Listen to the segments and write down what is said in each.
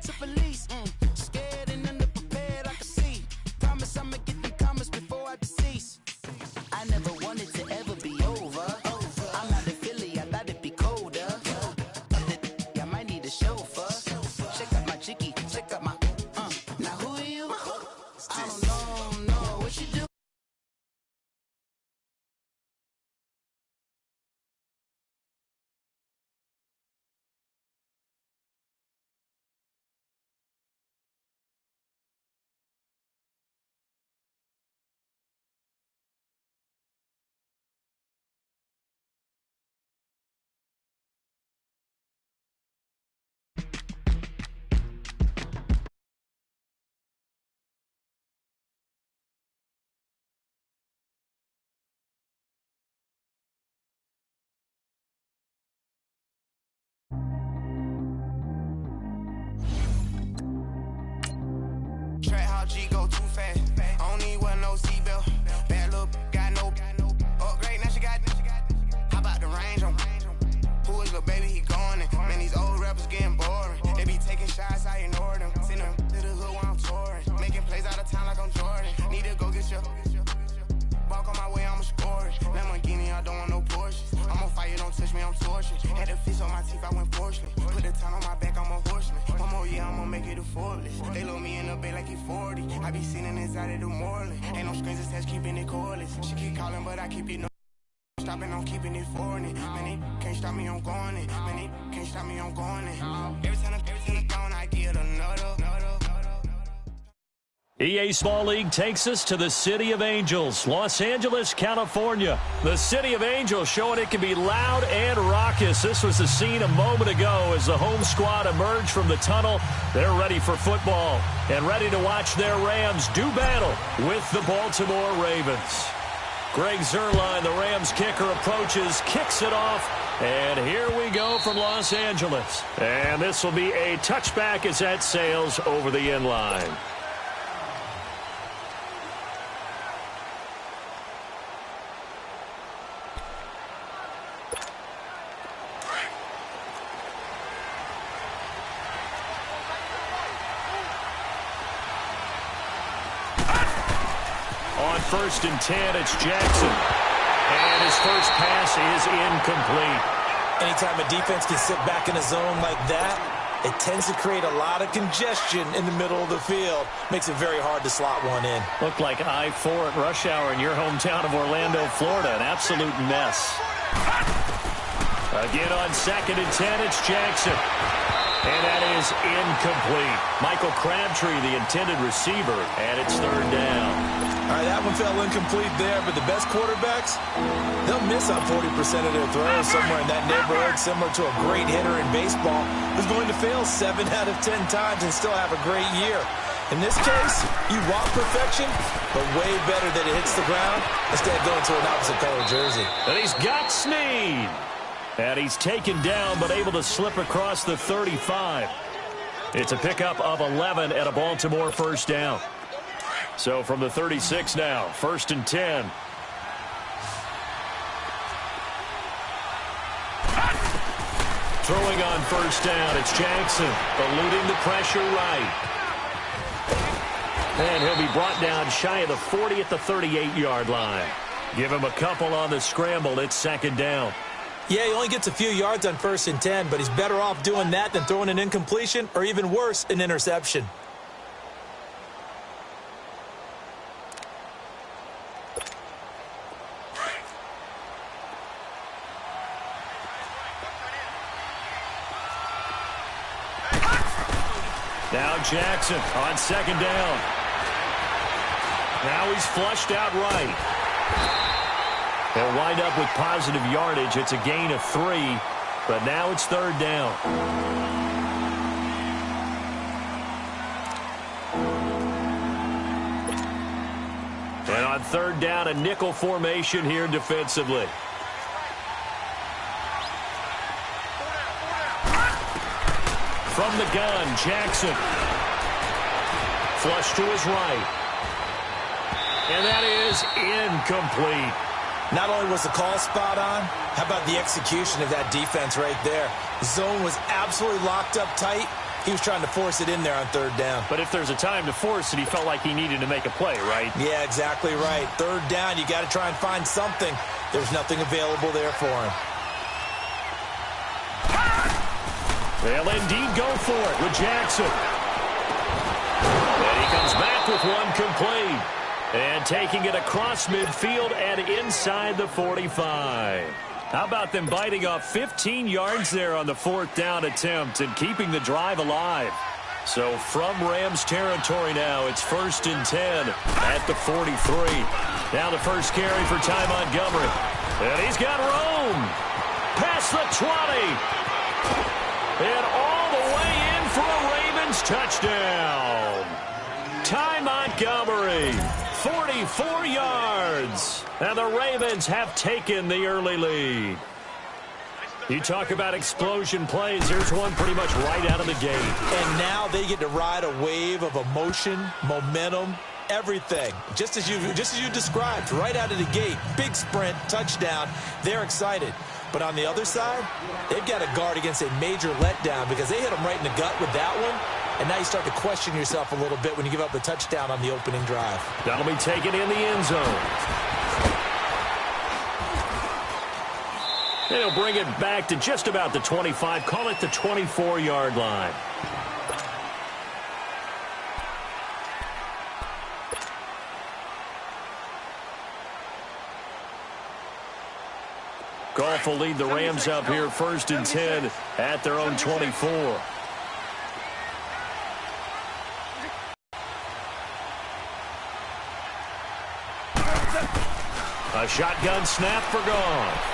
to police. Scared and underprepared, I can see. Promise I'ma get them comments before I decease. I never wanted to ever be over. I'm not in Philly, I thought it'd be colder. I might need a chauffeur. Check out my chicky, check out my. Now who are you? I don't know what you do. Track how G go too fast. I don't need one no seatbelt. Bad look, got no upgrade. Now she got. How about the range on? Who is little baby? He going in. Man, these old rappers getting boring. They be taking shots, I ignore them. Send them to the hood while I'm touring. Making plays out of town like I'm Jordan. Need to go get your. Walk on my way, I'ma score it. Lamborghini, I don't want no Porsches. I'm on fire, don't touch me, I'm tortured. Had the fish on my teeth, I went porcelain. Put the town on my back, I'm a horseman. One more year, I'ma make it a Forbes. They load me in the bay like he 40. I be sitting inside of the Moreland. Ain't no screens attached, keeping it cordless. She keep calling, but I keep it no. Stopping, I'm keeping it foreign. Man, they can't stop me, I'm going in. Man, they can't stop me, I'm going in. Every time I'm gone, I get another. EA Small League takes us to the City of Angels, Los Angeles, California. The City of Angels showing it can be loud and raucous. This was the scene a moment ago as the home squad emerged from the tunnel. They're ready for football and ready to watch their Rams do battle with the Baltimore Ravens. Greg Zuerlein, the Rams kicker, approaches, kicks it off, and here we go from Los Angeles. And this will be a touchback as that sails over the end line. On 1st and 10, it's Jackson. And his first pass is incomplete. Anytime a defense can sit back in a zone like that, it tends to create a lot of congestion in the middle of the field. Makes it very hard to slot one in. Looked like I-4 at rush hour in your hometown of Orlando, Florida. An absolute mess. Again on 2nd and 10, it's Jackson. And that is incomplete. Michael Crabtree, the intended receiver, and it's 3rd down. All right, that one fell incomplete there, but the best quarterbacks, they'll miss on 40% of their throws somewhere in that neighborhood, similar to a great hitter in baseball who's going to fail 7 out of 10 times and still have a great year. In this case, you want perfection, but way better that it hits the ground instead of going to an opposite color jersey. And he's got Snead. And he's taken down, but able to slip across the 35. It's a pickup of 11 at a Baltimore first down. So from the 36 now, 1st and 10. Throwing on 1st down, it's Jackson, eluding the pressure right. And he'll be brought down shy of the 40 at the 38-yard line. Give him a couple on the scramble. It's 2nd down. Yeah, he only gets a few yards on 1st and 10, but he's better off doing that than throwing an incompletion or even worse, an interception. Now Jackson on 2nd down. Now he's flushed out right. They'll wind up with positive yardage. It's a gain of 3, but now it's 3rd down. And on 3rd down, a nickel formation here defensively. From the gun, Jackson. Flush to his right. And that is incomplete. Not only was the call spot on, how about the execution of that defense right there? The zone was absolutely locked up tight, He was trying to force it in there on third down. But if there's a time to force it, he felt like he needed to make a play, right? Yeah, exactly right. Third down, you got to try and find something. There's nothing available there for him. They'll indeed go for it with Jackson. And he comes back with one complete. And taking it across midfield and inside the 45. How about them biting off 15 yards there on the fourth down attempt and keeping the drive alive? So from Rams territory now, it's 1st and 10 at the 43. Now the first carry for Ty Montgomery. And he's got room. Past the 20. And all the way in for a Ravens touchdown. Ty Montgomery, 44 yards. And the Ravens have taken the early lead. You talk about explosion plays. Here's one pretty much right out of the gate. And now they get to ride a wave of emotion, momentum, everything. Just as you described, right out of the gate. Big sprint, touchdown. They're excited. But on the other side, they've got to guard against a major letdown because they hit them right in the gut with that one. And now you start to question yourself a little bit when you give up the touchdown on the opening drive. That'll be taken in the end zone. And he'll bring it back to just about the 25. Call it the 24-yard line. Goff will lead the Rams up here 1st and 10 at their own 24. A shotgun snap for Goff.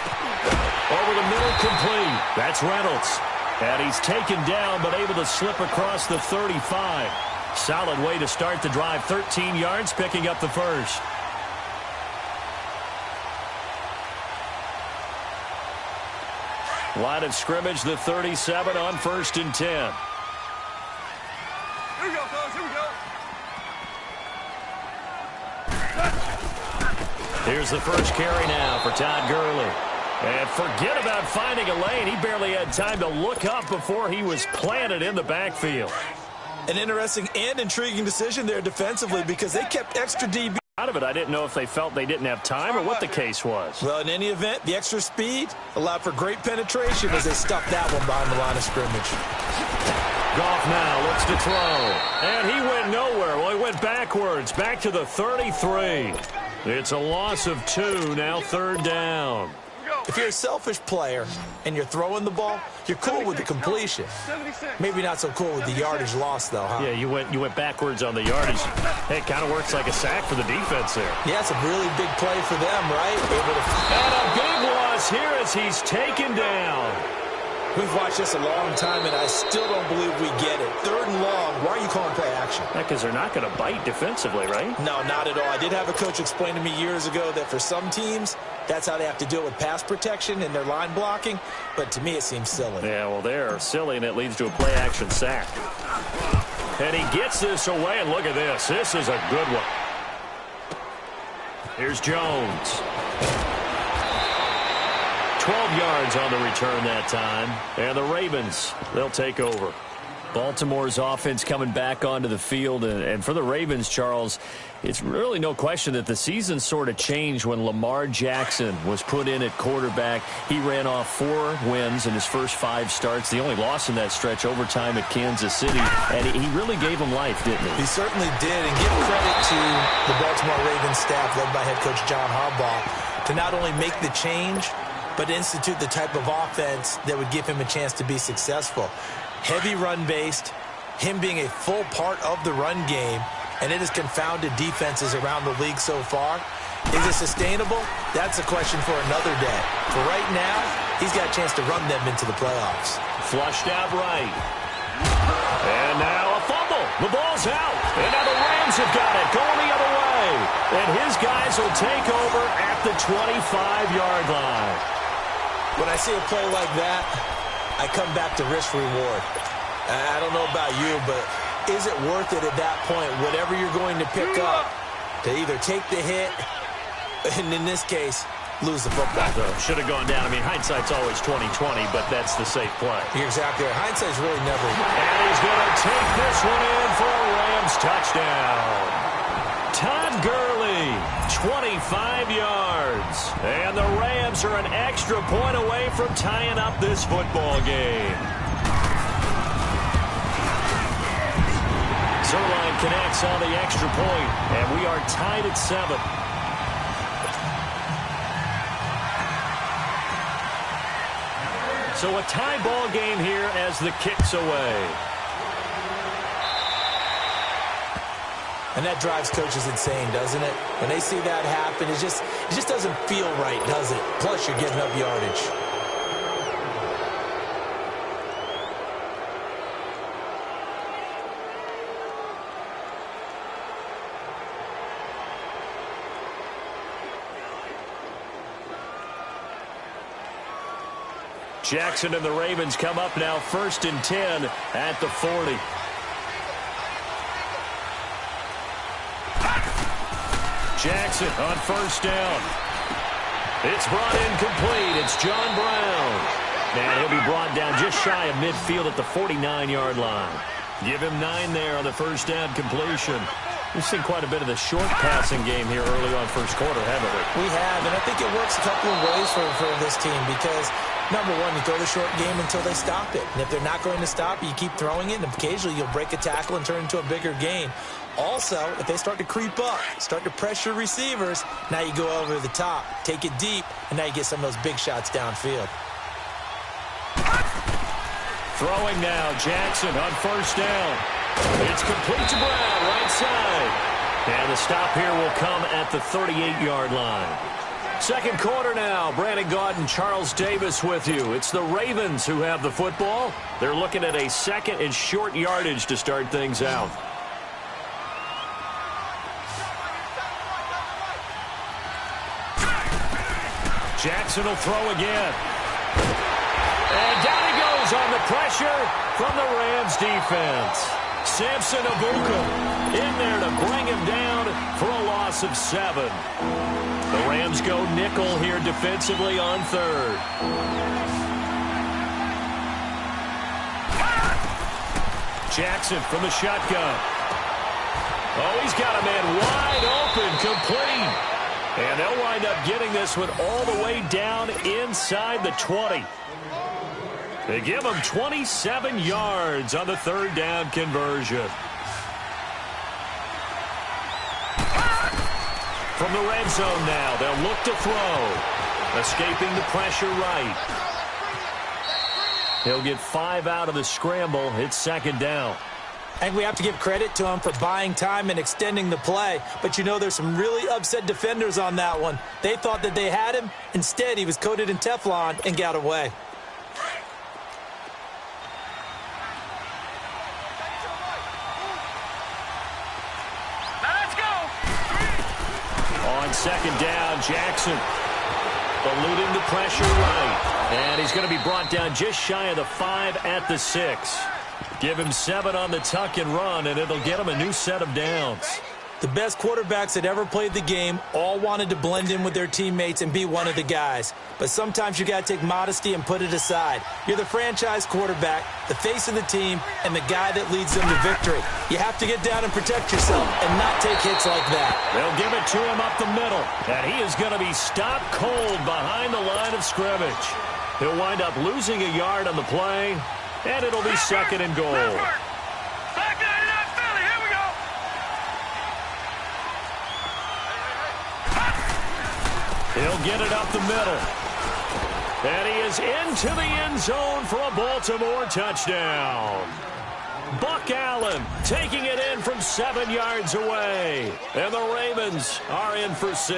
Over the middle, complete. That's Reynolds. And he's taken down, but able to slip across the 35. Solid way to start the drive. 13 yards, picking up the first. Line of scrimmage, the 37 on 1st and 10. Here we go, fellas. Here we go. Here's the first carry now for Todd Gurley. And forget about finding a lane. He barely had time to look up before he was planted in the backfield. An interesting and intriguing decision there defensively because they kept extra DB out of it. I didn't know if they felt they didn't have time or what the case was. Well, in any event, the extra speed allowed for great penetration as they stuffed that one behind the line of scrimmage. Goff now looks to throw. And he went nowhere. Well, he went backwards, back to the 33. It's a loss of 2, now 3rd down. If you're a selfish player and you're throwing the ball, you're cool with the completion. Maybe not so cool with the yardage loss, though, huh? Yeah, you went backwards on the yardage. Hey, it kind of works like a sack for the defense there. Yeah, it's a really big play for them, right? And a big loss here as he's taken down. We've watched this a long time, and I still don't believe we get it. 3rd and long, why are you calling play action? Yeah, because they're not going to bite defensively, right? No, not at all. I did have a coach explain to me years ago that for some teams, that's how they have to deal with pass protection and their line blocking. But to me, it seems silly. Yeah, well, they're silly, and it leads to a play-action sack. And he gets this away, and look at this. This is a good one. Here's Jones. 12 yards on the return that time. And the Ravens, they'll take over. Baltimore's offense coming back onto the field. And for the Ravens, Charles, it's really no question that the season sort of changed when Lamar Jackson was put in at quarterback. He ran off 4 wins in his first 5 starts. The only loss in that stretch, overtime at Kansas City. And he really gave them life, didn't he? He certainly did. And give credit to the Baltimore Ravens staff led by head coach John Harbaugh to not only make the change, but institute the type of offense that would give him a chance to be successful. Heavy run-based, him being a full part of the run game, and it has confounded defenses around the league so far. Is it sustainable? That's a question for another day. For right now, he's got a chance to run them into the playoffs. Flushed out right. And now a fumble. The ball's out. And now the Rams have got it, going the other way. And his guys will take over at the 25-yard line. When I see a play like that, I come back to risk-reward. I don't know about you, but is it worth it at that point, whatever you're going to pick up, to either take the hit, and in this case, lose the football. So should have gone down. I mean, hindsight's always 20/20, but that's the safe play. You're exactly right. Hindsight's really never. And he's going to take this one in for a Rams touchdown. Todd Gurley, 25 yards. And the Rams are an extra point away from tying up this football game. Zuerlein connects on the extra point, and we are tied at 7. So a tie ball game here as the kick's away. And that drives coaches insane, doesn't it? When they see that happen, it just doesn't feel right, does it? Plus, you're giving up yardage. Jackson and the Ravens come up now 1st and 10 at the 40. Jackson on 1st down. It's brought in complete. It's John Brown. And he'll be brought down just shy of midfield at the 49-yard line. Give him 9 there on the 1st down completion. We've seen quite a bit of the short passing game here early on first quarter, haven't we? We have, and I think it works a couple of ways for this team because, number one, you throw the short game until they stop it. And if they're not going to stop it, you keep throwing it, and occasionally you'll break a tackle and turn it into a bigger gain. Also, if they start to creep up, start to pressure receivers, now you go over the top, take it deep, and now you get some of those big shots downfield. Throwing now, Jackson on 1st down. It's complete to Brown, right side. And the stop here will come at the 38-yard line. Second quarter now. Brandon Gaudin, Charles Davis with you. It's the Ravens who have the football. They're looking at a 2nd and short yardage to start things out. Jackson will throw again. And down he goes on the pressure from the Rams defense. Samson Abuka in there to bring him down for a loss of 7. The Rams go nickel here defensively on 3rd. Jackson from the shotgun. Oh, he's got a man wide open, complete. And they'll wind up getting this one all the way down inside the 20. They give him 27 yards on the 3rd down conversion. From the red zone now, they'll look to throw. Escaping the pressure right. He'll get 5 out of the scramble. It's 2nd down. I think we have to give credit to him for buying time and extending the play. But, you know, there's some really upset defenders on that one. They thought that they had him. Instead, he was coated in Teflon and got away. On 2nd down, Jackson eluding the pressure right. And he's going to be brought down just shy of the 5 at the 6. Give him 7 on the tuck and run, and it'll get him a new set of downs. The best quarterbacks that ever played the game all wanted to blend in with their teammates and be one of the guys. But sometimes you got to take modesty and put it aside. You're the franchise quarterback, the face of the team, and the guy that leads them to victory. You have to get down and protect yourself and not take hits like that. They'll give it to him up the middle, and he is going to be stopped cold behind the line of scrimmage. He'll wind up losing a yard on the play, and it'll be 2nd and goal. He'll get it up the middle. And he is into the end zone for a Baltimore touchdown. Buck Allen taking it in from 7 yards away. And the Ravens are in for 6.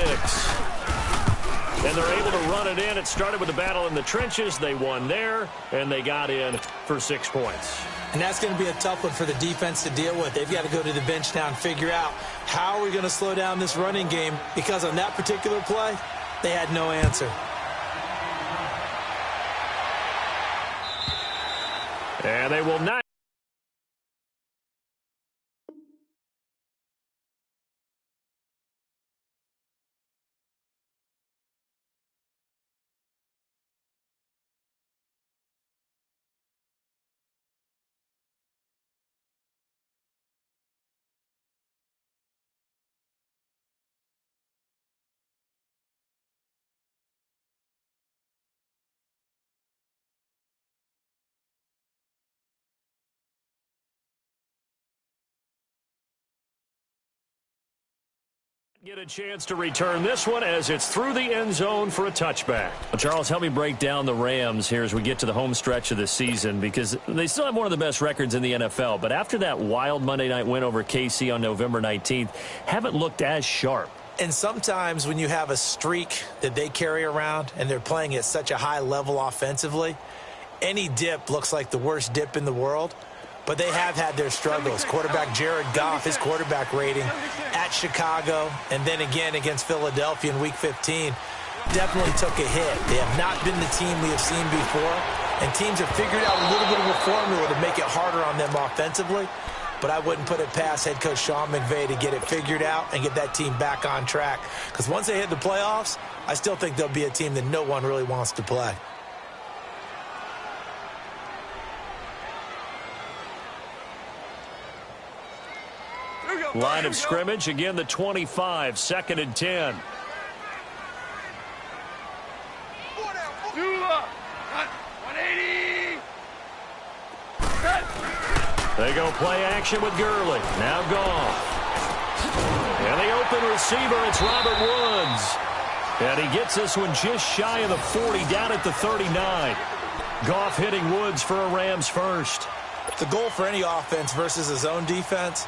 And they're able to run it in. It started with a battle in the trenches. They won there, and they got in for 6 points. And that's going to be a tough one for the defense to deal with. They've got to go to the bench now and figure out how are we going to slow down this running game, because on that particular play, they had no answer. And they will not. Get a chance to return this one as it's through the end zone for a touchback. Well, Charles, help me break down the Rams here as we get to the home stretch of the season, because they still have one of the best records in the NFL. But after that wild Monday night win over KC on November 19th, haven't looked as sharp. And sometimes when you have a streak that they carry around and they're playing at such a high level offensively, any dip looks like the worst dip in the world. But they have had their struggles. Quarterback Jared Goff, his quarterback rating at Chicago and then again against Philadelphia in Week 15 definitely took a hit. They have not been the team we have seen before, and teams have figured out a little bit of a formula to make it harder on them offensively. But I wouldn't put it past head coach Sean McVay to get it figured out and get that team back on track. Because once they hit the playoffs, I still think they'll be a team that no one really wants to play. Line of scrimmage, again the 25, 2nd and 10. They go play action with Gurley. Now Goff. And the open receiver, it's Robert Woods. And he gets this one just shy of the 40, down at the 39. Goff hitting Woods for a Rams first. The goal for any offense versus his own defense: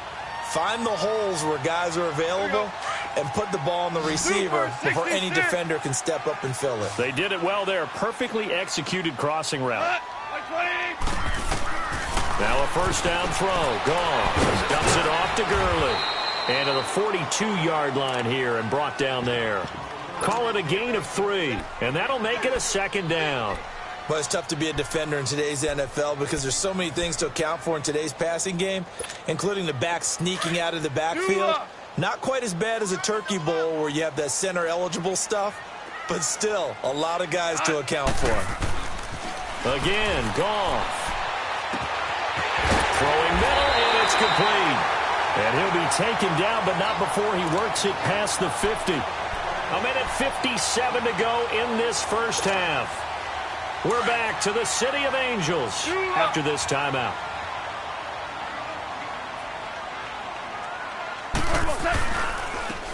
find the holes where guys are available and put the ball on the receiver before any defender can step up and fill it. They did it well there. Perfectly executed crossing route. Now a first down throw. Goff dumps it off to Gurley. And to the 42-yard line here and brought down there. Call it a gain of 3. And that'll make it a 2nd down. But it's tough to be a defender in today's NFL because there's so many things to account for in today's passing game, including the back sneaking out of the backfield. Not quite as bad as a Turkey Bowl where you have that center-eligible stuff, but still a lot of guys to account for. Again, Goff. Throwing middle, and it's complete. And he'll be taken down, but not before he works it past the 50. A minute 57 to go in this first half. We're back to the City of Angels after this timeout.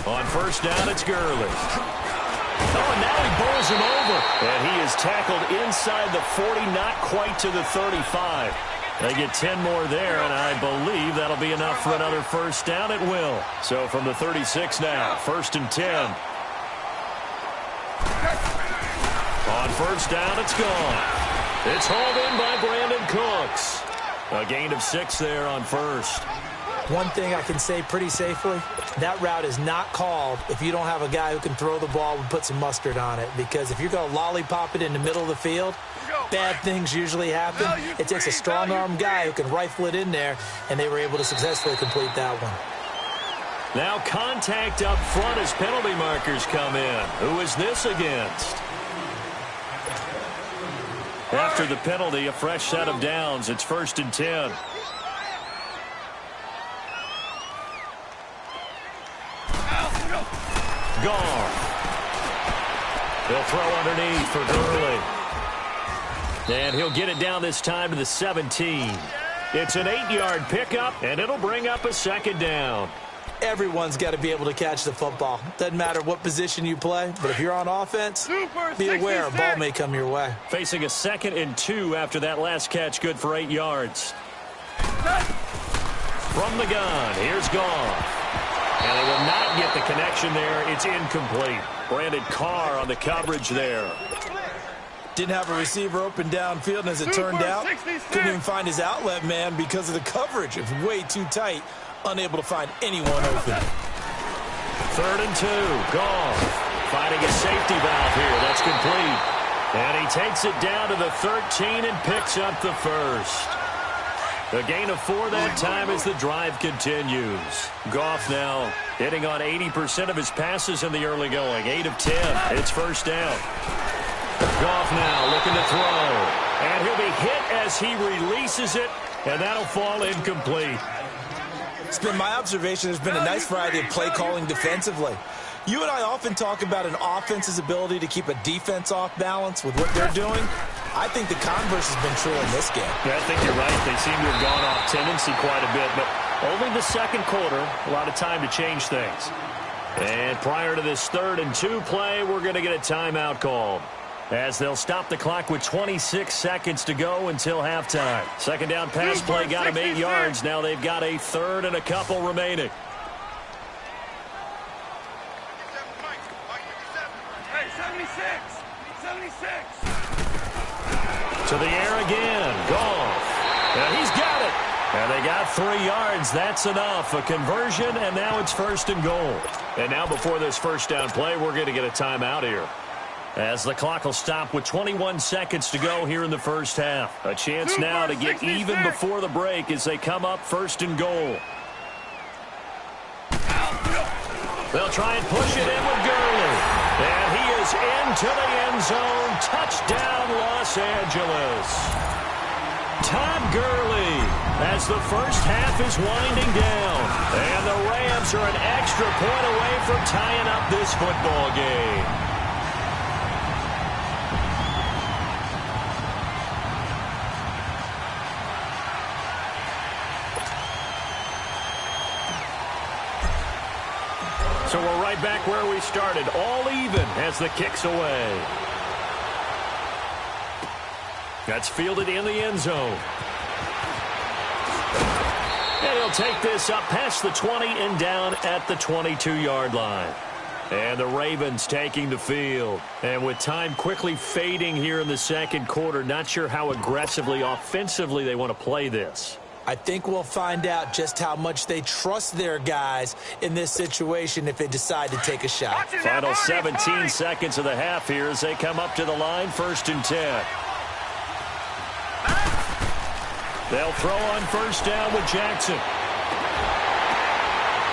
On first down, it's Gurley. Oh, and now he bowls him over. And he is tackled inside the 40, not quite to the 35. They get 10 more there, and I believe that'll be enough for another first down. It will. So from the 36 now, 1st and 10. On first down, it's gone. It's hauled in by Brandon Cooks. A gain of 6 there on first. One thing I can say pretty safely, that route is not called if you don't have a guy who can throw the ball and put some mustard on it. Because if you're going to lollipop it in the middle of the field, bad things usually happen. It takes a strong-arm guy who can rifle it in there, and they were able to successfully complete that one. Now contact up front as penalty markers come in. Who is this against? After the penalty, a fresh set of downs. It's 1st and 10. Goff. He'll throw underneath for Gurley. And he'll get it down this time to the 17. It's an 8-yard pickup, and it'll bring up a 2nd down. Everyone's got to be able to catch the football. Doesn't matter what position you play, but if you're on offense, be aware a ball may come your way. Facing a 2nd and 2 after that last catch, good for 8 yards. From the gun, here's Goff. And they will not get the connection there. It's incomplete. Brandon Carr on the coverage there. Didn't have a receiver open downfield, and as it turned out, couldn't even find his outlet man because of the coverage. It was way too tight, unable to find anyone open. 3rd and 2, Goff finding a safety valve here. That's complete. And he takes it down to the 13 and picks up the first. A gain of 4 that time as the drive continues. Goff now hitting on 80% of his passes in the early going. 8 of 10. It's first down. Goff now looking to throw. And he'll be hit as he releases it, and that'll fall incomplete. It's been my observation there's been a nice variety of play calling defensively. You and I often talk about an offense's ability to keep a defense off balance with what they're doing. I think the converse has been true in this game. Yeah, I think you're right. They seem to have gone off tendency quite a bit, but only the second quarter, a lot of time to change things. And prior to this 3rd and 2 play, we're going to get a timeout called, as they'll stop the clock with 26 seconds to go until halftime. Second down pass play got them 8 yards. Now they've got a 3rd and a couple remaining. Hey, 76. To the air again. Goff. And he's got it. And they got 3 yards. That's enough. A conversion, and now it's 1st and goal. And now before this first down play, we're going to get a timeout here, as the clock will stop with 21 seconds to go here in the first half. A chance now to get even before the break as they come up 1st and goal. They'll try and push it in with Gurley. And he is into the end zone. Touchdown, Los Angeles. Todd Gurley, as the first half is winding down. And the Rams are an extra point away from tying up this football game. So we're right back where we started, all even as the kick's away. That's fielded in the end zone. And he'll take this up past the 20 and down at the 22-yard line. And the Ravens taking the field. And with time quickly fading here in the second quarter, not sure how aggressively, offensively they want to play this. I think we'll find out just how much they trust their guys in this situation if they decide to take a shot. Final 17 seconds of the half here as they come up to the line, 1st and 10. They'll throw on 1st down with Jackson.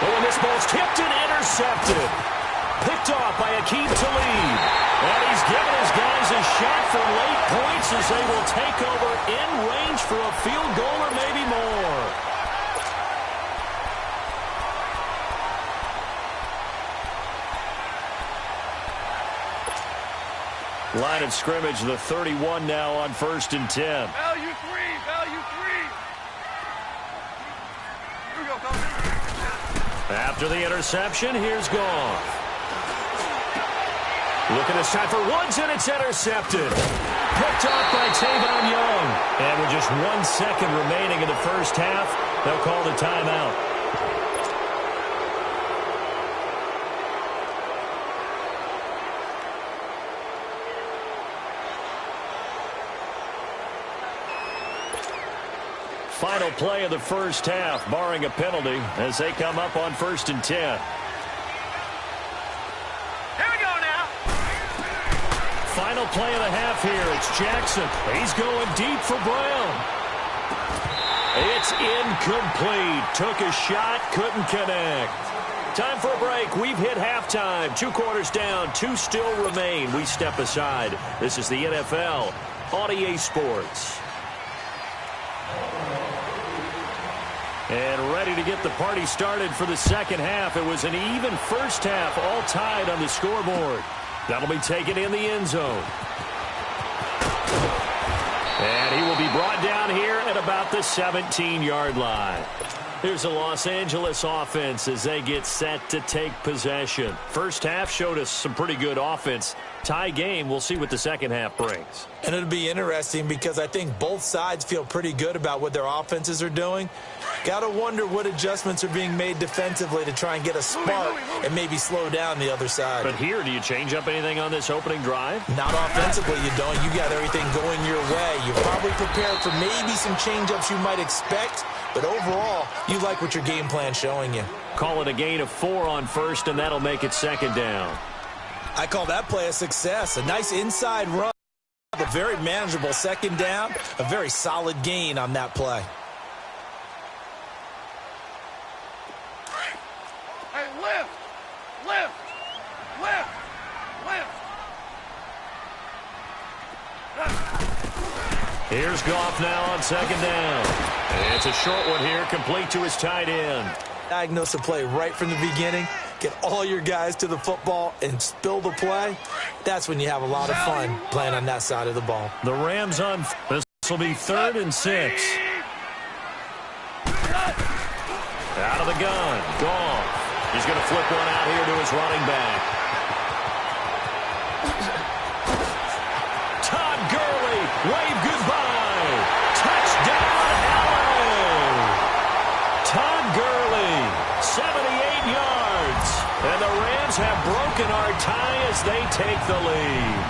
Oh, and this ball's tipped and intercepted. Picked off by Aqib Talib. And he's given his guys a shot for late points as they will take over in range for a field goal or maybe more. Line of scrimmage, the 31 now on 1st and 10. Value 3. Here we go, Coach. After the interception, here's Goff. Looking this time for Woods, and it's intercepted. Picked off by Tavon Young. And with just 1 second remaining in the first half, they'll call the timeout. Final play of the first half, barring a penalty, as they come up on 1st and 10. Here we go now. Final play of the half here. It's Jackson. He's going deep for Brown. It's incomplete. Took a shot, couldn't connect. Time for a break. We've hit halftime. 2 quarters down, 2 still remain. We step aside. This is the NFL on EA Sports. And ready to get the party started for the second half. It was an even first half, all tied on the scoreboard. That'll be taken in the end zone. And he will be brought down here at about the 17-yard line. Here's the Los Angeles offense as they get set to take possession. First half showed us some pretty good offense. Tie game, we'll see what the second half brings. And it'll be interesting because I think both sides feel pretty good about what their offenses are doing. Got to wonder what adjustments are being made defensively to try and get a spark and maybe slow down the other side. But here, do you change up anything on this opening drive? Not offensively, you don't. You got everything going your way. You're probably prepared for maybe some change-ups you might expect, but overall, you like what your game plan's showing you. Call it a gain of 4 on 1st, and that'll make it 2nd down. I call that play a success. A nice inside run, a very manageable 2nd down, a very solid gain on that play. Hey, lift. Here's Goff now on 2nd down. And it's a short one here, complete to his tight end. Diagnose the play right from the beginning. Get all your guys to the football and spill the play. That's when you have a lot of fun playing on that side of the ball. The Rams on. This will be 3rd and 6. Out of the gun. Goff. He's going to flip one out here to his running back. Todd Gurley, wave goodbye. Touchdown, LA. Todd Gurley, 78 yards. And the Rams have broken our tie as they take the lead.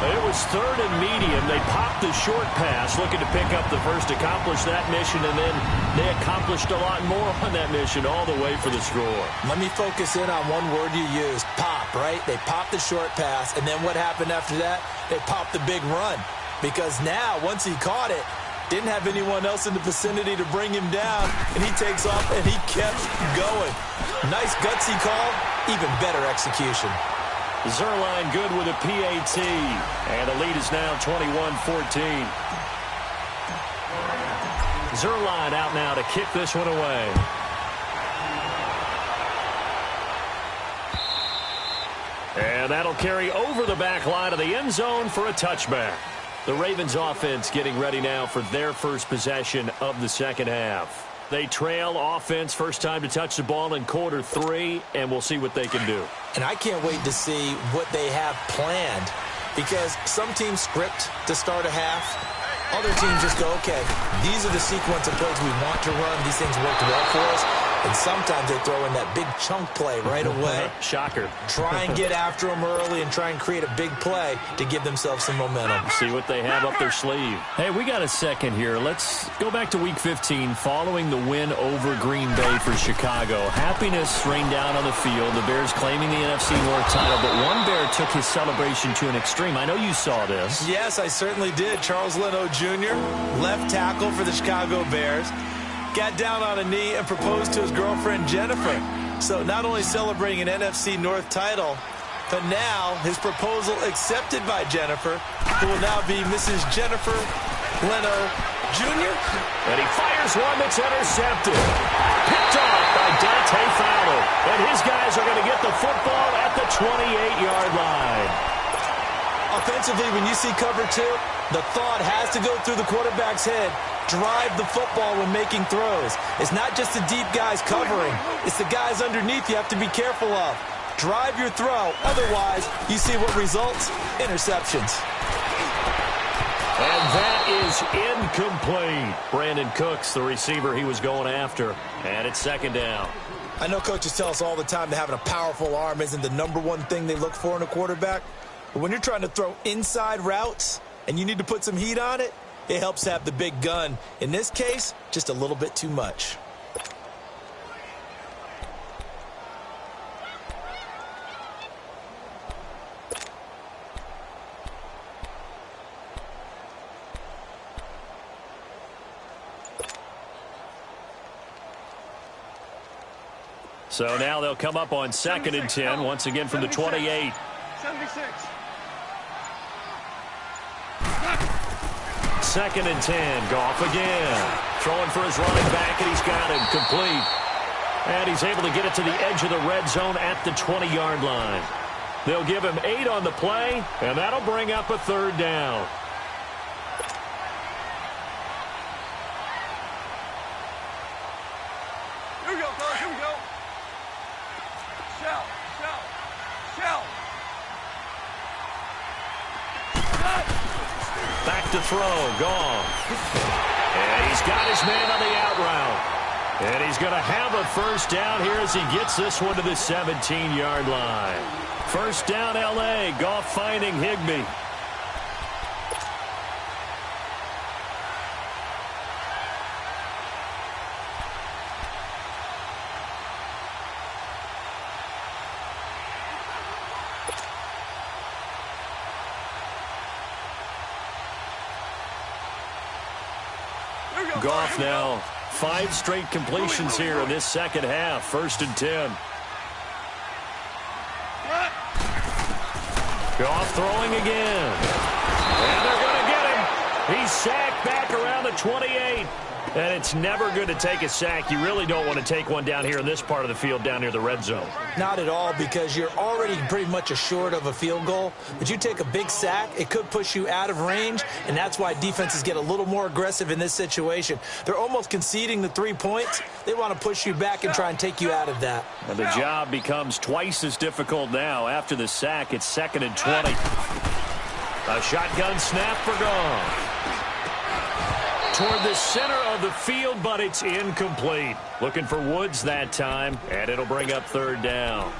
It was 3rd and medium. They popped the short pass, looking to pick up the first, accomplish that mission, and then they accomplished a lot more on that mission all the way for the score. Let me focus in on one word you used, pop, right? They popped the short pass, and then what happened after that? They popped the big run. Because now, once he caught it, didn't have anyone else in the vicinity to bring him down, and he takes off, and he kept going. Nice gutsy call, even better execution. Zuerlein good with a PAT, and the lead is now 21-14. Zuerlein out now to kick this one away. And that'll carry over the back line of the end zone for a touchback. The Ravens offense getting ready now for their first possession of the second half. They trail offense, first time to touch the ball in quarter 3, and we'll see what they can do. And I can't wait to see what they have planned, because some teams script to start a half. Other teams just go, okay, these are the sequence of plays we want to run. These things worked well for us. And sometimes they throw in that big chunk play right away. Shocker. Try and get after them early and try and create a big play to give themselves some momentum. See what they have up their sleeve. Hey, we got a second here. Let's go back to Week 15 following the win over Green Bay for Chicago. Happiness rained down on the field. The Bears claiming the NFC North title, but one Bear took his celebration to an extreme. I know you saw this. Yes, I certainly did. Charles Leno Jr., left tackle for the Chicago Bears, got down on a knee and proposed to his girlfriend, Jennifer. So not only celebrating an NFC North title, but now his proposal accepted by Jennifer, who will now be Mrs. Jennifer Leno Jr. And he fires one that's intercepted. Picked off by Dante Fowler. And his guys are going to get the football at the 28-yard line. Offensively, when you see cover 2, the thought has to go through the quarterback's head. Drive the football when making throws. It's not just the deep guys covering. It's the guys underneath you have to be careful of. Drive your throw. Otherwise, you see what results? Interceptions. And that is incomplete. Brandon Cooks, the receiver he was going after. And it's second down. I know coaches tell us all the time that having a powerful arm isn't the #1 thing they look for in a quarterback. But when you're trying to throw inside routes and you need to put some heat on it, it helps have the big gun. In this case, just a little bit too much. So now they'll come up on 2nd and 10, once again from the 28. 76. 2nd and 10. Goff again. Throwing for his running back, and he's got him complete. And he's able to get it to the edge of the red zone at the 20-yard line. They'll give him 8 on the play, and that'll bring up a 3rd down. Here we go, fellas. Here we go. Shout, shout, shout. Back to throw, Goff. And he's got his man on the out route. And he's going to have a first down here as he gets this one to the 17-yard line. First down, L.A. Goff finding Higbee. Goff now 5 straight completions here in this second half. 1st and 10. Goff throwing again. And they're going to get him. He's sacked back around the 28. And it's never good to take a sack. You really don't want to take one down here in this part of the field, down near the red zone. Not at all, because you're already pretty much assured of a field goal. But you take a big sack, it could push you out of range, and that's why defenses get a little more aggressive in this situation. They're almost conceding the 3 points. They want to push you back and try and take you out of that. And the job becomes twice as difficult now. After the sack, it's 2nd and 20. A shotgun snap for Goff. Toward the center of the field, but it's incomplete. Looking for Woods that time, and it'll bring up 3rd down.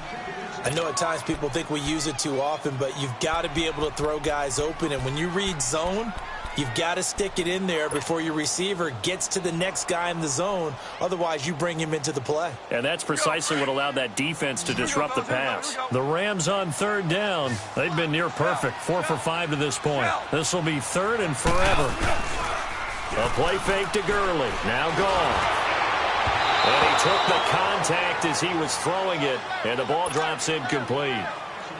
I know at times people think we use it too often, but you've got to be able to throw guys open. And when you read zone, you've got to stick it in there before your receiver gets to the next guy in the zone. Otherwise, you bring him into the play. And that's precisely what allowed that defense to disrupt the pass. The Rams on 3rd down. They've been near perfect, 4 for 5 to this point. This will be 3rd and forever. A play fake to Gurley. Now gone. And he took the contact as he was throwing it, and the ball drops incomplete.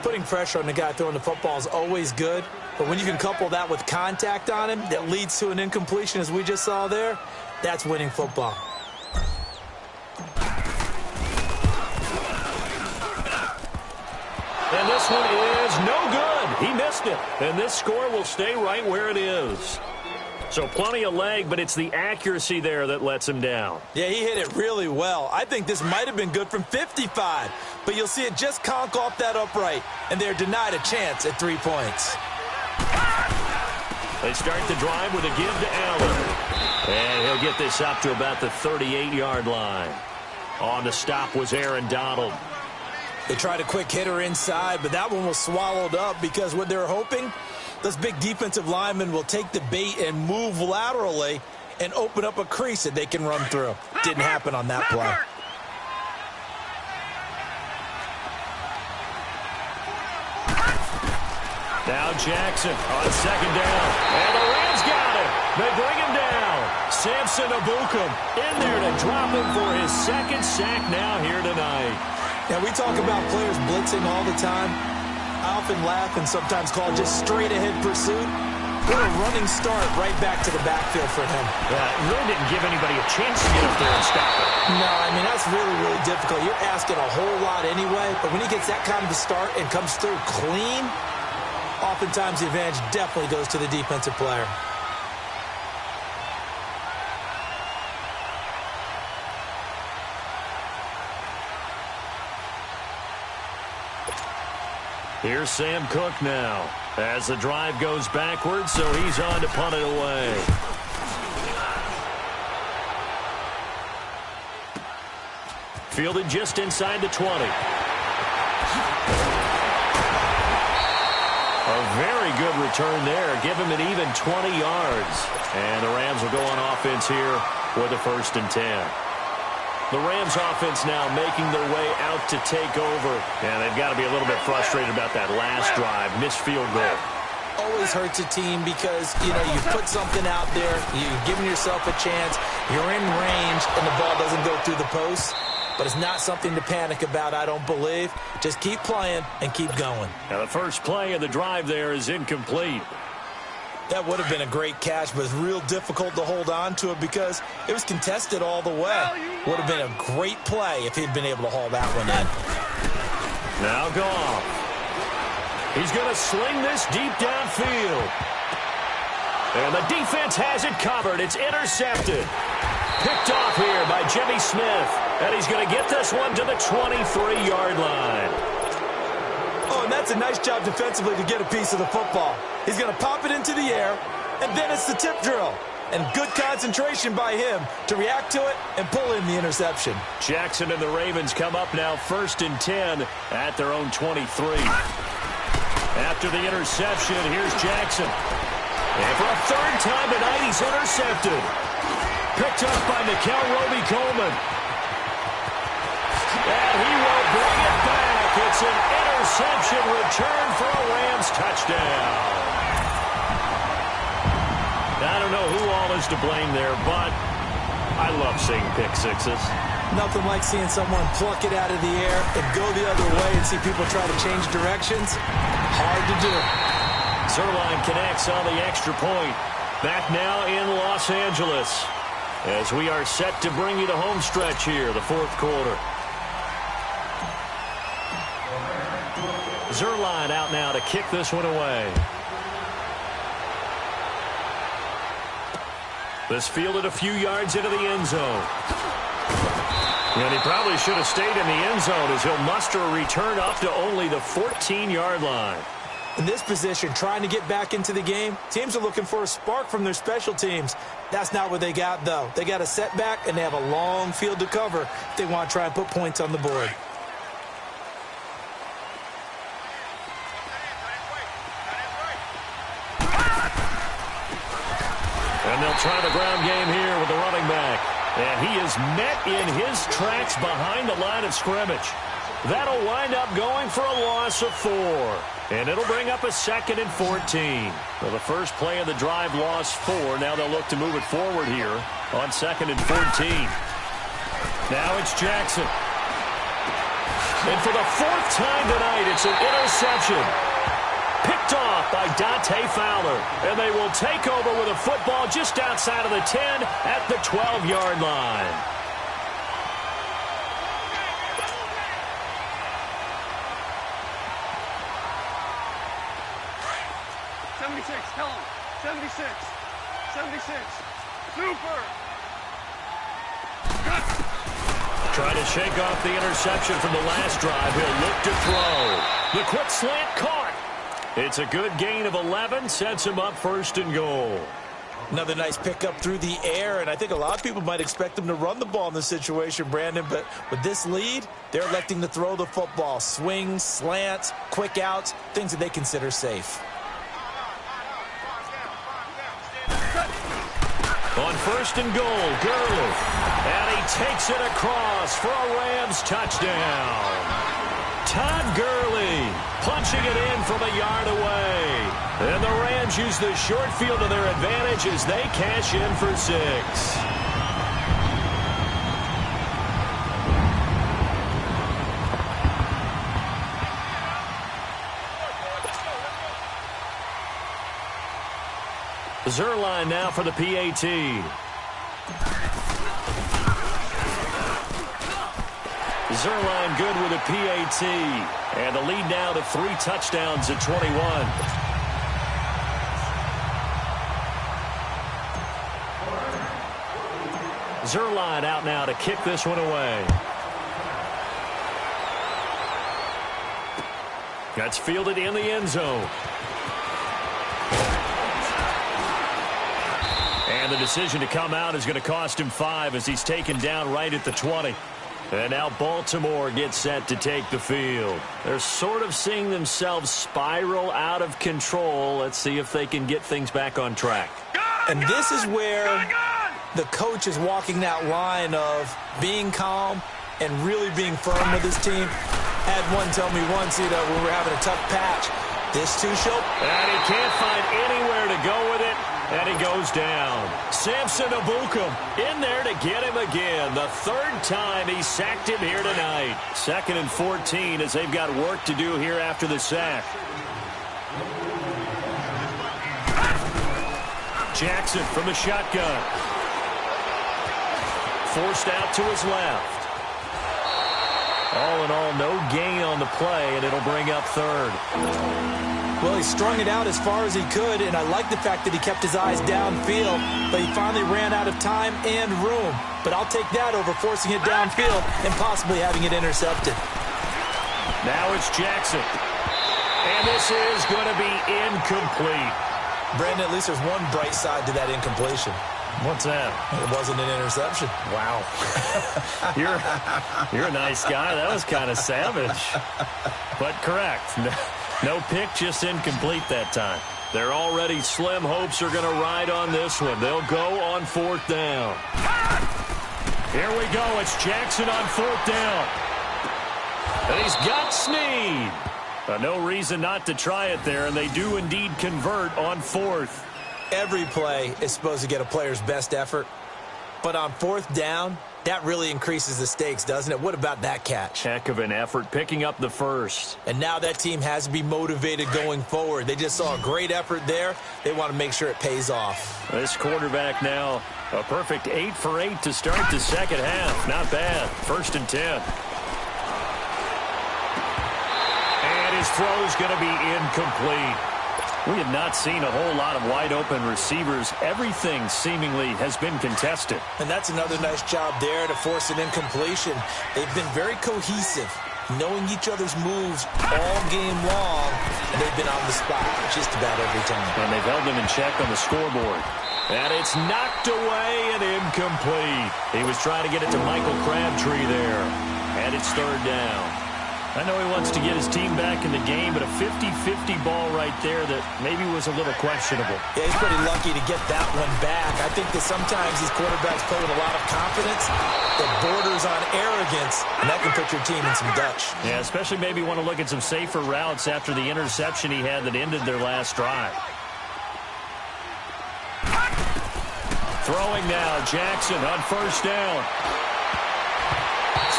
Putting pressure on the guy throwing the football is always good, but when you can couple that with contact on him that leads to an incompletion, as we just saw there, that's winning football. And this one is no good. He missed it. And this score will stay right where it is. So plenty of leg, but it's the accuracy there that lets him down. Yeah, he hit it really well. I think this might have been good from 55, but you'll see it just conk off that upright, and they're denied a chance at 3 points. They start the drive with a give to Allen. And he'll get this up to about the 38-yard line. On the stop was Aaron Donald. They tried a quick hitter inside, but that one was swallowed up because what they're hoping, those big defensive linemen will take the bait and move laterally and open up a crease that they can run through. Didn't happen on that play. Now Jackson on 2nd down. And the Rams got him. They bring him down. Samson Ebukam in there to drop him for his 2nd sack now here tonight. Now, we talk about players blitzing all the time. I often laugh and sometimes call it just straight-ahead pursuit. What a running start right back to the backfield for him. Yeah, it really didn't give anybody a chance to get up there and stop it. No, I mean, that's really, really difficult. You're asking a whole lot anyway, but when he gets that kind of a start and comes through clean, oftentimes the advantage definitely goes to the defensive player. Here's Sam Cook now as the drive goes backwards, so he's on to punt it away. Fielded just inside the 20. A very good return there. Give him an even 20 yards. And the Rams will go on offense here with a 1st and 10. The Rams offense now making their way out to take over. And they've got to be a little bit frustrated about that last drive. Missed field goal. Always hurts a team because, you know, you put something out there, you've given yourself a chance, you're in range, and the ball doesn't go through the post. But it's not something to panic about, I don't believe. Just keep playing and keep going. Now the first play of the drive there is incomplete. That would have been a great catch, but it's real difficult to hold on to it because it was contested all the way. Would have been a great play if he'd been able to haul that one in. Now Goff. He's going to sling this deep downfield. And the defense has it covered. It's intercepted. Picked off here by Jimmy Smith. And he's going to get this one to the 23-yard line. Oh, and that's a nice job defensively to get a piece of the football. He's going to pop it into the air, and then it's the tip drill. And good concentration by him to react to it and pull in the interception. Jackson and the Ravens come up now 1st and 10 at their own 23. After the interception, here's Jackson. And for a 3rd time tonight, he's intercepted. Picked up by Nikel Roby-Coleman. And he will bring it back. It's an interception return for a Rams touchdown. I don't know who all is to blame there, but I love seeing pick sixes. Nothing like seeing someone pluck it out of the air and go the other way and see people try to change directions. Hard to do. Zuerlein connects on the extra point. Back now in Los Angeles as we are set to bring you the home stretch here, the fourth quarter. Zuerlein out now to kick this one away. This fielded a few yards into the end zone. And he probably should have stayed in the end zone as he'll muster a return up to only the 14-yard line. In this position, trying to get back into the game, teams are looking for a spark from their special teams. That's not what they got, though. They got a setback, and they have a long field to cover if they want to try and put points on the board. And they'll try the ground game here with the running back. And he is met in his tracks behind the line of scrimmage. That'll wind up going for a loss of 4. And it'll bring up a 2nd and 14. Well, the first play of the drive lost 4. Now they'll look to move it forward here on 2nd and 14. Now it's Jackson. And for the 4th time tonight, it's an interception. Picked off by Dante Fowler. And they will take over with a football just outside of the 10 at the 12-yard line. Tell him. 76. 76. Super. Trying to shake off the interception from the last drive. He'll look to throw. The quick slant caught. It's a good gain of 11. Sets him up 1st and goal. Another nice pickup through the air, and I think a lot of people might expect them to run the ball in this situation, Brandon, but with this lead, they're electing to throw the football. Swings, slants, quick outs, things that they consider safe. On 1st and goal, Gurley. And he takes it across for a Rams touchdown. Todd Gurley punching it in from a yard away. And the Rams use the short field to their advantage as they cash in for 6. Zuerlein now for the PAT. Zuerlein good with a PAT. And the lead now to 3 touchdowns at 21. Zuerlein out now to kick this one away. That's fielded in the end zone. And the decision to come out is going to cost him 5 as he's taken down right at the 20. And now Baltimore gets set to take the field. They're sort of seeing themselves spiral out of control. Let's see if they can get things back on track. And this is where the coach is walking that line of being calm and really being firm with his team. Had one tell me once, when we were having a tough patch, this too shall. And he can't find anywhere to go with it. And he goes down. Samson Ebukam in there to get him again. The 3rd time he sacked him here tonight. 2nd and 14 as they've got work to do here after the sack. Jackson from the shotgun. Forced out to his left. All in all, no gain on the play, and it'll bring up 3rd. Well, he strung it out as far as he could, and I like the fact that he kept his eyes downfield, but he finally ran out of time and room. But I'll take that over forcing it downfield and possibly having it intercepted. Now it's Jackson. And this is going to be incomplete. Brandon, at least there's one bright side to that incompletion. What's that? It wasn't an interception. Wow. You're a nice guy. That was kind of savage. But correct. No pick, just incomplete that time. They're already slim hopes are going to ride on this one. They'll go on 4th down. Here we go. It's Jackson on 4th down. And he's got Snead. No reason not to try it there, and they do indeed convert on 4th. Every play is supposed to get a player's best effort. But on fourth down, that really increases the stakes, doesn't it? What about that catch? Heck of an effort picking up the first. And now that team has to be motivated going forward. They just saw a great effort there. They want to make sure it pays off. This quarterback now, a perfect 8 for 8 to start the second half. Not bad. 1st and 10. And his throw's going to be incomplete. We have not seen a whole lot of wide-open receivers. Everything seemingly has been contested. And that's another nice job there to force an incompletion. They've been very cohesive, knowing each other's moves all game long, and they've been on the spot just about every time. And they've held them in check on the scoreboard. And it's knocked away and incomplete. He was trying to get it to Michael Crabtree there. And it's 3rd down. I know he wants to get his team back in the game, but a 50-50 ball right there that maybe was a little questionable. Yeah, he's pretty lucky to get that one back. I think that sometimes these quarterbacks play with a lot of confidence that borders on arrogance, and that can put your team in some Dutch. Yeah, especially maybe want to look at some safer routes after the interception he had that ended their last drive. Throwing now, Jackson on 1st down.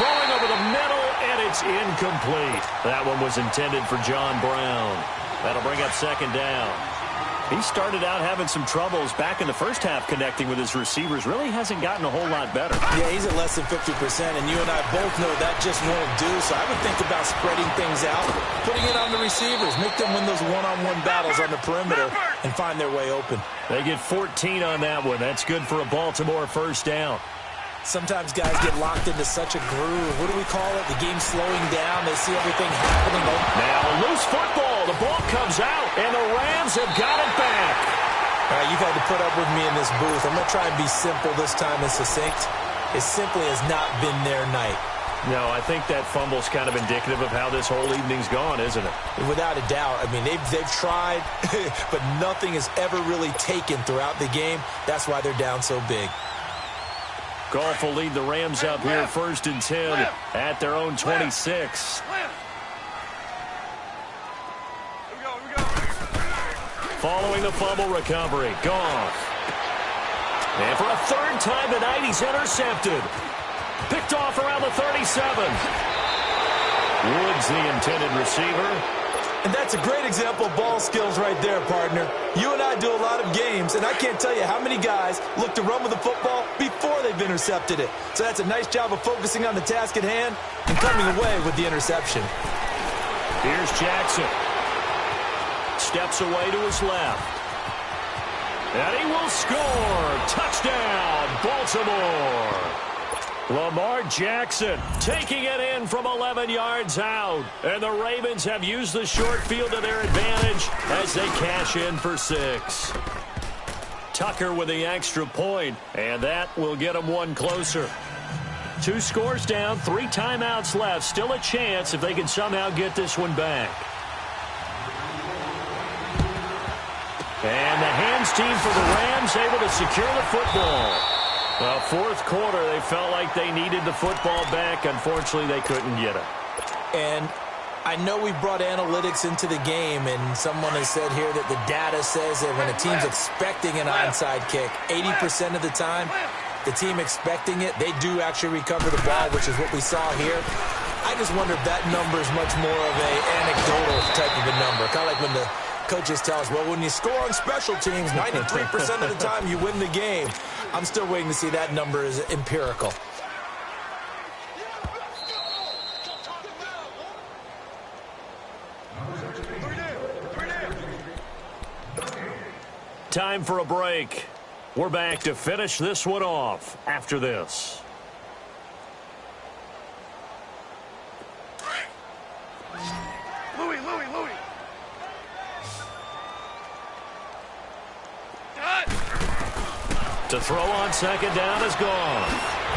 Throwing over the middle, and it's incomplete. That one was intended for John Brown. That'll bring up 2nd down. He started out having some troubles back in the first half connecting with his receivers. Really hasn't gotten a whole lot better. Yeah, he's at less than 50%, and you and I both know that just won't do. So I would think about spreading things out, putting it on the receivers, make them win those one-on-one battles on the perimeter, and find their way open. They get 14 on that one. That's good for a Baltimore 1st down. Sometimes guys get locked into such a groove. What do we call it? The game's slowing down. They see everything happening. Now, loose football. The ball comes out, and the Rams have got it back. All right, you've had to put up with me in this booth. I'm going to try and be simple this time and succinct. It simply has not been their night. No, I think that fumble's kind of indicative of how this whole evening's gone, isn't it? Without a doubt. I mean, they've tried, but nothing has ever really taken throughout the game. That's why they're down so big. Goff will lead the Rams up here 1st and 10 at their own 26. Following the fumble recovery, Goff. And for a 3rd time tonight, he's intercepted. Picked off around the 37. Woods, the intended receiver. And that's a great example of ball skills right there, partner. You and I do a lot of games, and I can't tell you how many guys look to run with the football before they've intercepted it. So that's a nice job of focusing on the task at hand and coming away with the interception. Here's Jackson. Steps away to his left. And he will score. Touchdown, Baltimore. Lamar Jackson taking it in from 11 yards out. And the Ravens have used the short field to their advantage as they cash in for 6. Tucker with the extra point, and that will get them one closer. 2 scores down, 3 timeouts left. Still a chance if they can somehow get this one back. And the hands team for the Rams able to secure the football. Well, 4th quarter, they felt like they needed the football back. Unfortunately, they couldn't get it. And I know we brought analytics into the game, and someone has said here that the data says that when a team's expecting an onside kick, 80% of the time, the team expecting it, they do actually recover the ball, which is what we saw here. I just wonder if that number is much more of an anecdotal type of a number. Kind of like when the coaches tell us, well, when you score on special teams, 93% of the time you win the game. I'm still waiting to see that number is empirical. Time for a break. We're back to finish this one off after this. Louis. To throw on 2nd down is gone.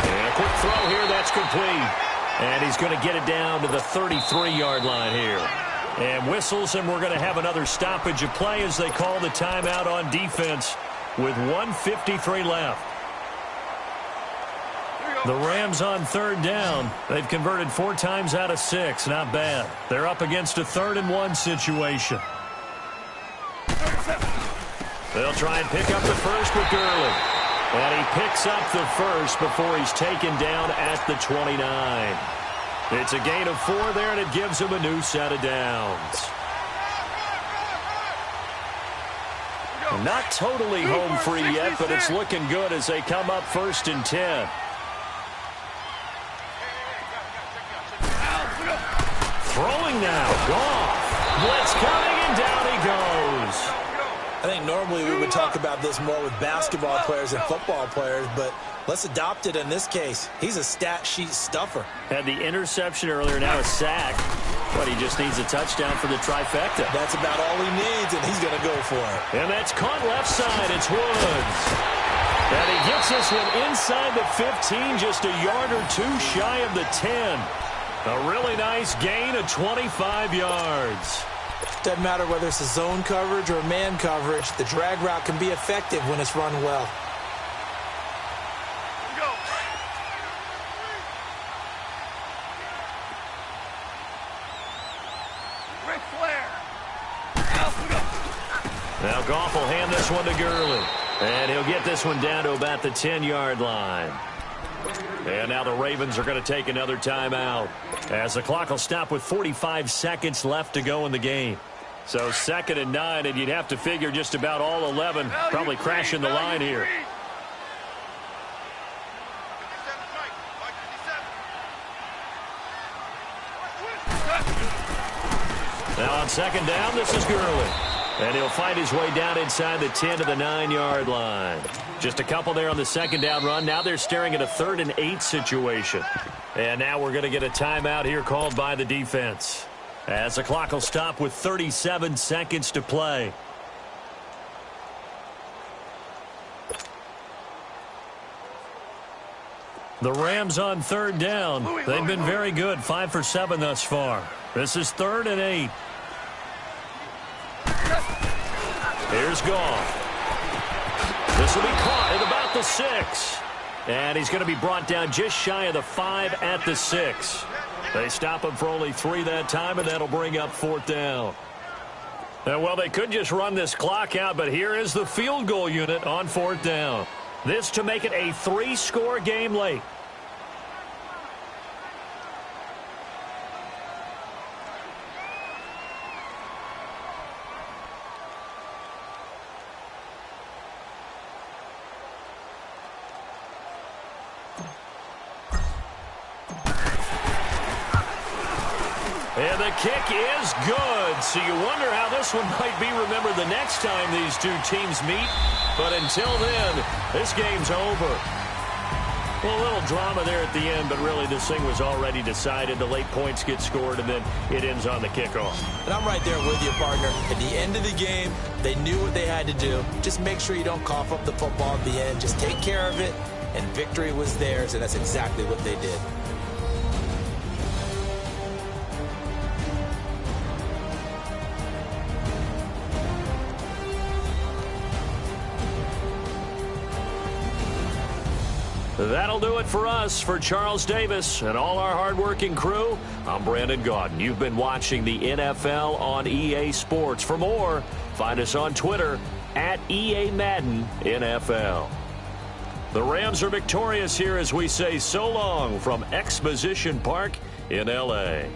And a quick throw here, that's complete. And he's going to get it down to the 33-yard line here. And whistles, and we're going to have another stoppage of play as they call the timeout on defense with 1:53 left. The Rams on 3rd down. They've converted 4 times out of 6. Not bad. They're up against a 3rd and 1 situation. They'll try and pick up the first with Gurley. And he picks up the first before he's taken down at the 29. It's a gain of 4 there, and it gives him a new set of downs. Not totally home free yet, but it's looking good as they come up 1st and 10. Throwing now. Goff. Blitz coming, and down he goes. I think normally we would talk about this more with basketball players and football players, but let's adopt it in this case. He's a stat sheet stuffer. Had the interception earlier, now a sack. But he just needs a touchdown for the trifecta. That's about all he needs, and he's going to go for it. And that's caught left side. It's Woods. And he gets this one inside the 15, just a yard or 2 shy of the 10. A really nice gain of 25 yards. Doesn't matter whether it's a zone coverage or man coverage, the drag route can be effective when it's run well. Now Goff will hand this one to Gurley. And he'll get this one down to about the 10-yard line. And now the Ravens are going to take another timeout, as the clock will stop with 45 seconds left to go in the game. So 2nd and 9, and you'd have to figure just about all 11 probably crashing the line here. Now on 2nd down, this is Gurley. And he'll find his way down inside the 10 to the 9-yard line. Just a couple there on the 2nd down run. Now they're staring at a 3rd and 8 situation. And now we're going to get a timeout here called by the defense, as the clock will stop with 37 seconds to play. The Rams on 3rd down. They've been very good, 5 for 7 thus far. This is 3rd and 8. Here's Goff. This will be caught at about the 6. And he's going to be brought down just shy of the 5 at the 6. They stop him for only 3 that time, and that'll bring up 4th down. And well, they could just run this clock out, but here is the field goal unit on 4th down. This to make it a 3-score game late. And the kick is good. So you wonder how this one might be remembered the next time these two teams meet. But until then, this game's over. Well, a little drama there at the end, but really this thing was already decided. The late points get scored, and then it ends on the kickoff. And I'm right there with you, partner. At the end of the game, they knew what they had to do. Just make sure you don't cough up the football at the end. Just take care of it, and victory was theirs, and that's exactly what they did. That'll do it for us. For Charles Davis and all our hardworking crew, I'm Brandon Gaudin. You've been watching the NFL on EA Sports. For more, find us on Twitter at EA Madden NFL. The Rams are victorious here as we say so long from Exposition Park in L.A.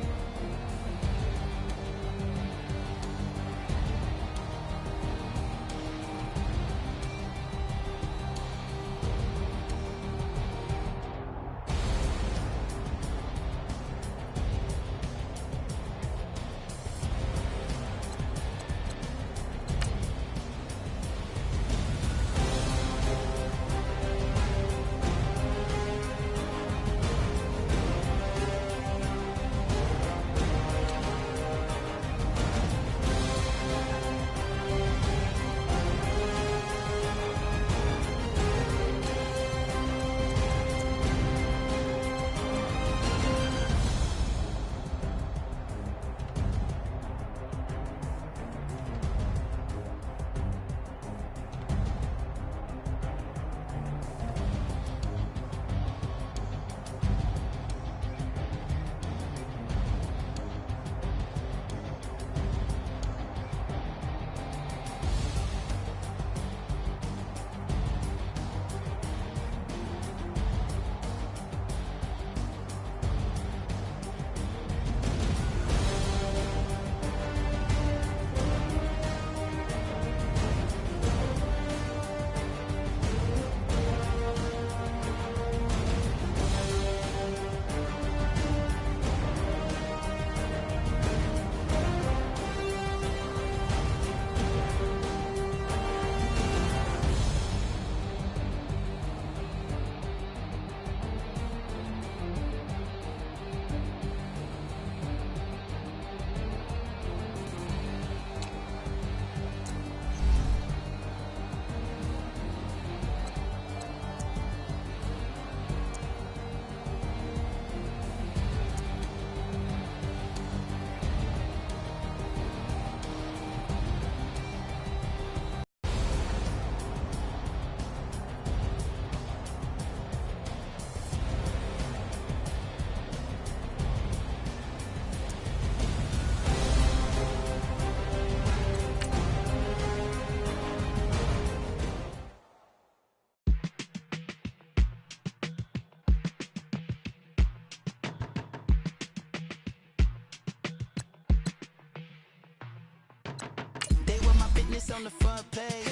this on the front page.